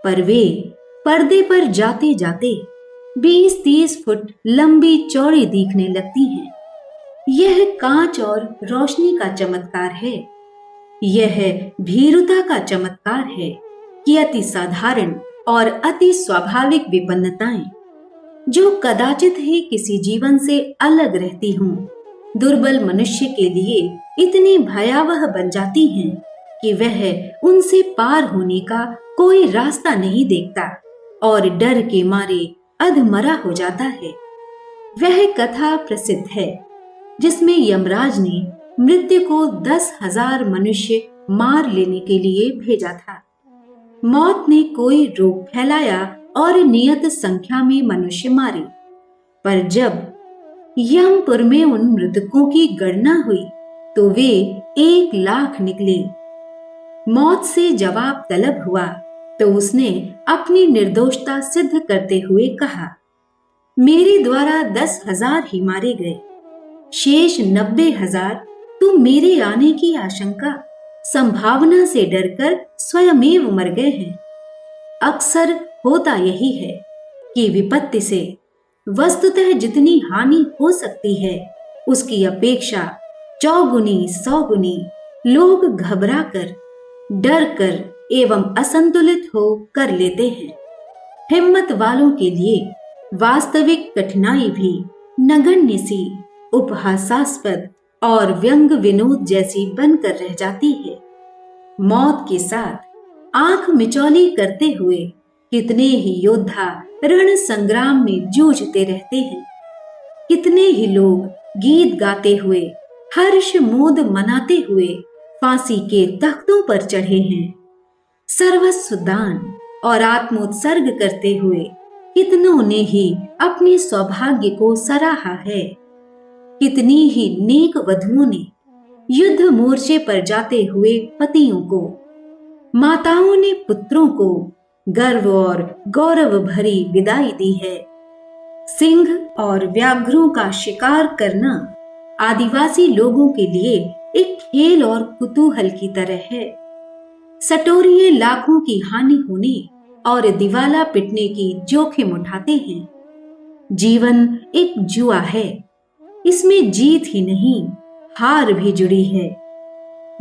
पर वे पर्दे पर जाते जाते 20-30 फुट लंबी चौड़ी दिखने लगती हैं। यह कांच और रोशनी का चमत्कार है। यह भीरुता का चमत्कार है कि अति साधारण और अति स्वाभाविक विपन्नताएं जो कदाचित ही किसी जीवन से अलग रहती हों, दुर्बल मनुष्य के लिए इतनी भयावह बन जाती हैं कि वह उनसे पार होने का कोई रास्ता नहीं देखता और डर के मारे अधमरा हो जाता है। वह कथा प्रसिद्ध है जिसमें यमराज ने मृत्यु को 10,000 मनुष्य मार लेने के लिए भेजा था। मौत ने कोई रोग फैलाया और नियत संख्या में मनुष्य मारे, पर जब यमपुर में उन मृतकों की गणना हुई तो वे 1,00,000 निकले। मौत से जवाब तलब हुआ तो उसने अपनी निर्दोषता सिद्ध करते हुए कहा, मेरे द्वारा 10,000 ही मारे गए, शेष 90,000 तो मेरे आने की आशंका संभावना से डरकर स्वयमेव मर गए हैं। अक्सर होता यही है कि विपत्ति से वस्तुतः जितनी हानि हो सकती है उसकी अपेक्षा 4-100 लोग घबराकर, डरकर एवं असंतुलित हो कर लेते हैं। हिम्मत वालों के लिए वास्तविक कठिनाई भी नगण्य सी, उपहासास्पद और व्यंग विनोद जैसी बनकर रह जाती है। मौत के साथ आंख मिचौली करते हुए कितने ही योद्धा रण संग्राम में जूझते रहते हैं। कितने ही लोग गीत गाते हुए, हर्ष मोद मनाते हुए फांसी के तख्तों पर चढ़े हैं। सर्वस्व दान और आत्मोत्सर्ग करते हुए कितनों ने ही अपने सौभाग्य को सराहा है। कितनी ही नेक वधुओं ने युद्ध मोर्चे पर जाते हुए पतियों को, माताओं ने पुत्रों को गर्व और गौरव भरी विदाई दी है। सिंह और व्याघ्रों का शिकार करना आदिवासी लोगों के लिए एक खेल और कुतूहल की तरह है। सटोरिये लाखों की हानि होने और दिवाला पिटने की जोखिम उठाते हैं। जीवन एक जुआ है, इसमें जीत ही नहीं हार भी जुड़ी है।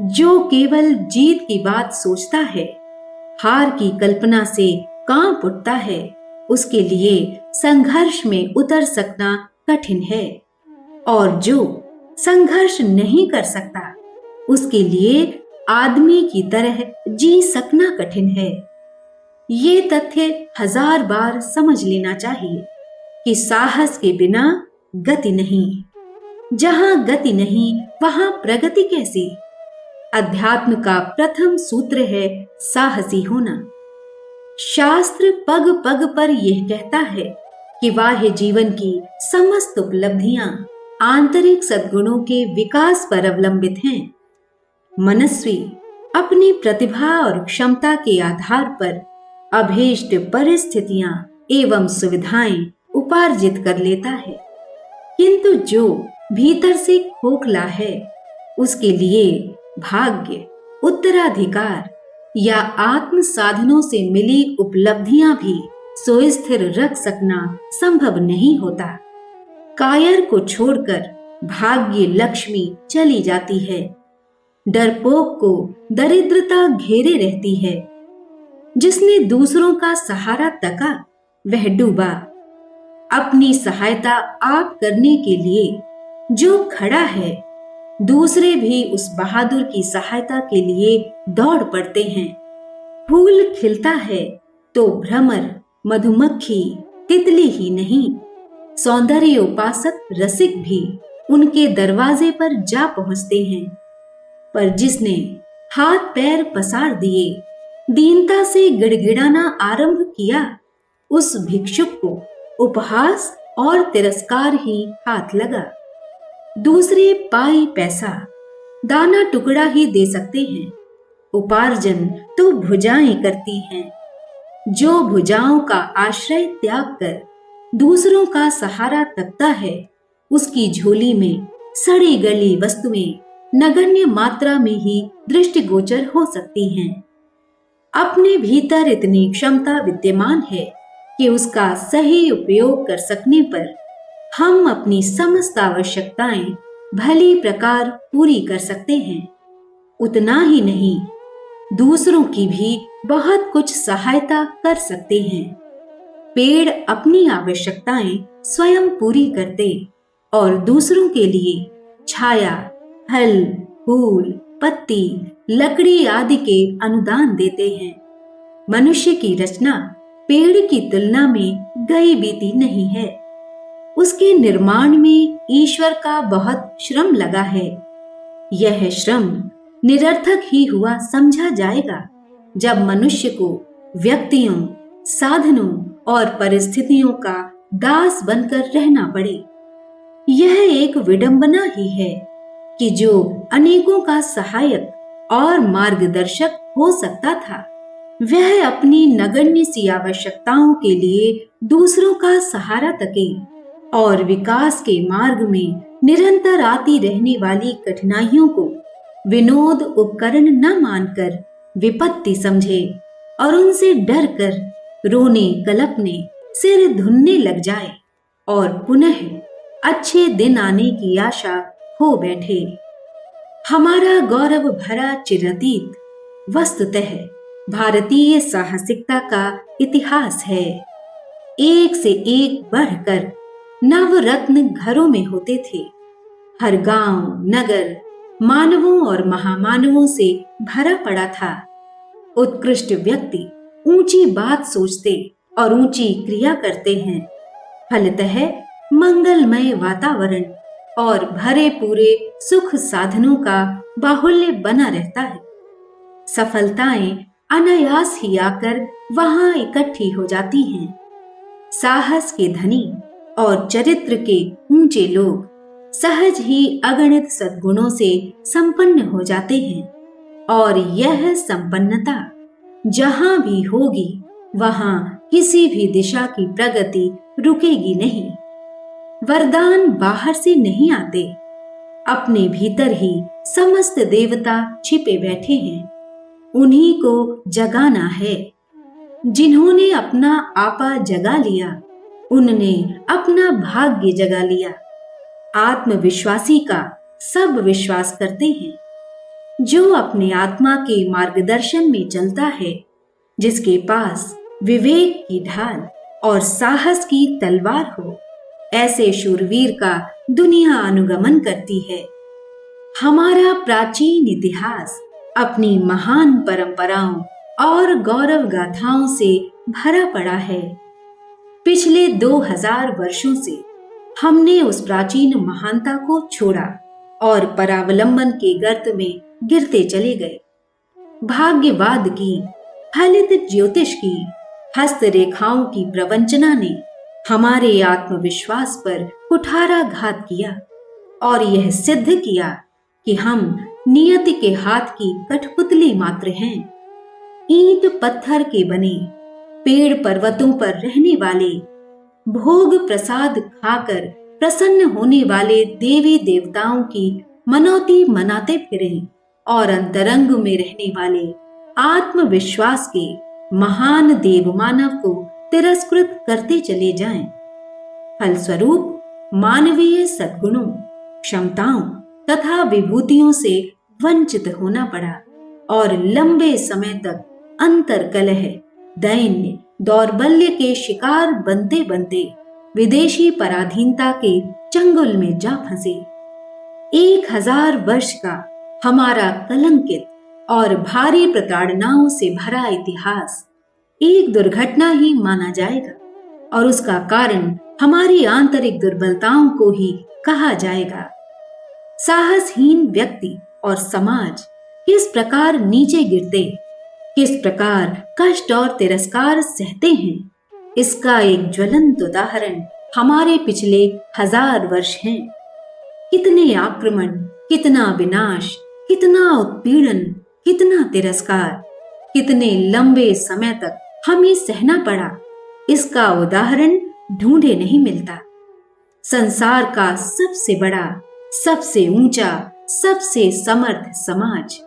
जो केवल जीत की बात सोचता है, हार की कल्पना से कांप उठता है, उसके लिए संघर्ष में उतर सकना कठिन है। और जो संघर्ष नहीं कर सकता, उसके लिए आदमी की तरह जी सकना कठिन है। ये तथ्य 1000 बार समझ लेना चाहिए कि साहस के बिना गति नहीं। जहां गति नहीं, वहां प्रगति कैसी? अध्यात्म का प्रथम सूत्र है साहसी होना। शास्त्र पग पग पर यह कहता है कि बाह्य जीवन की समस्त उपलब्धियां आंतरिक सद्गुणों के विकास पर अवलंबित हैं। मनस्वी अपनी प्रतिभा और क्षमता के आधार पर अभीष्ट परिस्थितियां एवं सुविधाएं उपार्जित कर लेता है, किंतु जो भीतर से खोखला है, उसके लिए भाग्य, उत्तराधिकार या आत्म साधनों से मिली उपलब्धियां भी सुस्थिर रख सकना संभव नहीं होता। कायर को छोड़कर भाग्य लक्ष्मी चली जाती है। डरपोक को दरिद्रता घेरे रहती है। जिसने दूसरों का सहारा तका, वह डूबा। अपनी सहायता आप करने के लिए जो खड़ा है, दूसरे भी उस बहादुर की सहायता के लिए दौड़ पड़ते हैं। फूल खिलता है तो भ्रमर, मधुमक्खी, तितली ही नहीं, सौंदर्य उपासक रसिक भी उनके दरवाजे पर जा पहुंचते हैं। पर जिसने हाथ पैर पसार दिए, दीनता से गिड़गिड़ाना आरंभ किया, उस भिक्षुक को उपहास और तिरस्कार ही हाथ लगा। दूसरे पाई पैसा, दाना टुकड़ा ही दे सकते हैं, उपार्जन तो भुजाएं करती हैं। जो भुजाओं का आश्रय त्याग कर दूसरों का सहारा तकता है, उसकी झोली में सड़ी गली वस्तुएं नगण्य मात्रा में ही दृष्टिगोचर हो सकती हैं। अपने भीतर इतनी क्षमता विद्यमान है कि उसका सही उपयोग कर सकने पर हम अपनी समस्त आवश्यकताएं भली प्रकार पूरी कर सकते हैं। उतना ही नहीं, दूसरों की भी बहुत कुछ सहायता कर सकते हैं। पेड़ अपनी आवश्यकताएं स्वयं पूरी करते और दूसरों के लिए छाया, फल, फूल, पत्ती, लकड़ी आदि के अनुदान देते हैं। मनुष्य की रचना पेड़ की तुलना में गई बीती नहीं है। उसके निर्माण में ईश्वर का बहुत श्रम लगा है। यह श्रम निरर्थक ही हुआ समझा जाएगा जब मनुष्य को व्यक्तियों, साधनों और परिस्थितियों का दास बनकर रहना पड़े। यह एक विडंबना ही है कि जो अनेकों का सहायक और मार्गदर्शक हो सकता था, वह अपनी नगण्य सी आवश्यकताओं के लिए दूसरों का सहारा तके और विकास के मार्ग में निरंतर आती रहने वाली कठिनाइयों को विनोद उपकरण न मानकर विपत्ति समझे और उनसे डर कर रोने, कलपने, सिर धुनने लग जाए और पुनः अच्छे दिन आने की आशा हो बैठे। हमारा गौरव भरा चिरअतीत वस्तुतः भारतीय साहसिकता का इतिहास है। एक से एक बढ़कर नवरत्न घरों में होते थे। हर गांव, नगर मानवों और महामानवों से भरा पड़ा था। उत्कृष्ट व्यक्ति ऊंची बात सोचते और ऊंची क्रिया करते हैं। फलतः मंगलमय वातावरण और भरे पूरे सुख साधनों का बाहुल्य बना रहता है। सफलताएं अनायास ही आकर वहां इकट्ठी हो जाती हैं। साहस के धनी और चरित्र के ऊंचे लोग सहज ही अगणित सद्गुणों से संपन्न हो जाते हैं और यह संपन्नता जहां भी होगी, वहां किसी भी दिशा की प्रगति रुकेगी नहीं। वरदान बाहर से नहीं आते, अपने भीतर ही समस्त देवता छिपे बैठे हैं। उन्हीं को जगाना है। जिन्होंने अपना आपा जगा लिया, उनने अपना भाग्य जगा लिया। आत्मविश्वासी का सब विश्वास करते हैं। जो अपने आत्मा के मार्गदर्शन में चलता है, जिसके पास विवेक की ढाल और साहस की तलवार हो, ऐसे शूरवीर का दुनिया अनुगमन करती है। हमारा प्राचीन इतिहास अपनी महान परंपराओं और गौरव गाथाओं से भरा पड़ा है। पिछले 2000 वर्षों से हमने उस प्राचीन महानता को छोड़ा और परावलंबन के गर्त में गिरते चले गए। भाग्यवाद की, हलित ज्योतिष की, हस्तरेखाओं की प्रवंचना ने हमारे आत्मविश्वास पर कुठाराघात किया और यह सिद्ध किया कि हम नियति के हाथ की कठपुतली मात्र हैं। ईंट पत्थर के बने, पेड़ पर्वतों पर रहने वाले, भोग प्रसाद खाकर प्रसन्न होने वाले देवी देवताओं की मनौती मनाते फिरें और अंतरंग में रहने वाले आत्मविश्वास के महान देव मानव को तिरस्कृत करते चले जाएं। फलस्वरूप मानवीय सद्गुणों, क्षमताओं तथा विभूतियों से वंचित होना पड़ा और लंबे समय तक अंतर्कलह, दैन्य, दौर्बल्य के शिकार बनते बनते विदेशी पराधीनता के चंगुल में जा फंसे। 1000 वर्ष का हमारा कलंकित और भारी प्रताड़नाओं से भरा इतिहास एक दुर्घटना ही माना जाएगा और उसका कारण हमारी आंतरिक दुर्बलताओं को ही कहा जाएगा। साहसहीन व्यक्ति और समाज किस प्रकार नीचे गिरते, किस प्रकार कष्ट और तिरस्कार सहते हैं, इसका एक ज्वलंत उदाहरण हमारे पिछले 1000 वर्ष हैं। कितने आक्रमण, कितना विनाश, कितना उत्पीड़न, कितना तिरस्कार, कितने लंबे समय तक हमें सहना पड़ा, इसका उदाहरण ढूंढे नहीं मिलता। संसार का सबसे बड़ा, सबसे ऊंचा, सबसे समर्थ समाज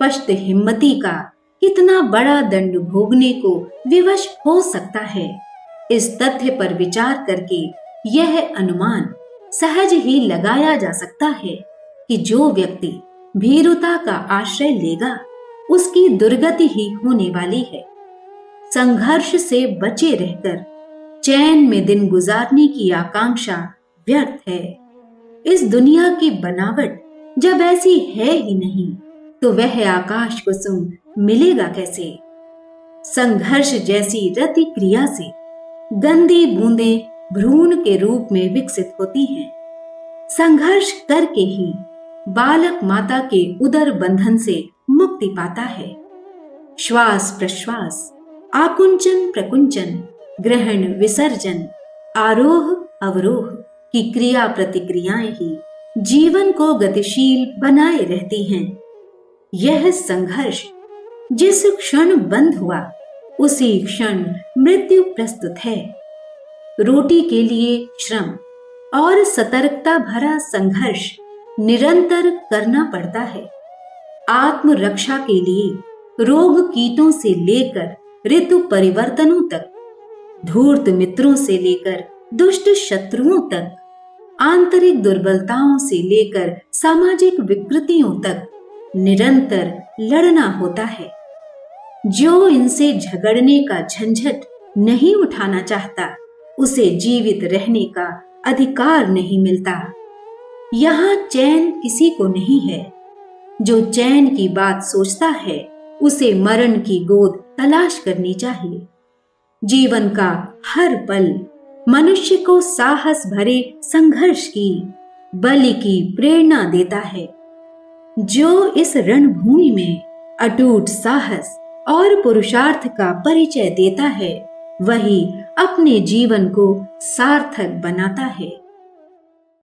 पश्त हिम्मती का कितना बड़ा दंड भोगने को विवश हो सकता है, इस तथ्य पर विचार करके यह अनुमान सहज ही लगाया जा सकता है कि जो व्यक्ति भीरुता का आश्रय लेगा, उसकी दुर्गति ही होने वाली है। संघर्ष से बचे रहकर चैन में दिन गुजारने की आकांक्षा व्यर्थ है। इस दुनिया की बनावट जब ऐसी है ही नहीं, तो वह आकाश कुसुम मिलेगा कैसे? संघर्ष जैसी रति क्रिया से गंदी बूंदें भ्रूण के रूप में विकसित होती हैं। संघर्ष करके ही बालक माता के उदर बंधन से मुक्ति पाता है। श्वास प्रश्वास, आकुंचन प्रकुंचन, ग्रहण विसर्जन, आरोह अवरोह की क्रिया प्रतिक्रियाएं ही जीवन को गतिशील बनाए रहती हैं। यह संघर्ष जिस क्षण बंद हुआ, उसी क्षण मृत्यु प्रस्तुत है। रोटी के लिए श्रम और सतर्कता भरा संघर्ष निरंतर करना पड़ता है। आत्मरक्षा के लिए रोग कीटों से लेकर ऋतु परिवर्तनों तक, धूर्त मित्रों से लेकर दुष्ट शत्रुओं तक, आंतरिक दुर्बलताओं से लेकर सामाजिक विकृतियों तक निरंतर लड़ना होता है। जो इनसे झगड़ने का झंझट नहीं उठाना चाहता, उसे जीवित रहने का अधिकार नहीं मिलता। यहाँ चैन किसी को नहीं है। जो चैन की बात सोचता है, उसे मरण की गोद तलाश करनी चाहिए। जीवन का हर पल मनुष्य को साहस भरे संघर्ष की, बलि की प्रेरणा देता है। जो इस रणभूमि में अटूट साहस और पुरुषार्थ का परिचय देता है, वही अपने जीवन को सार्थक बनाता है।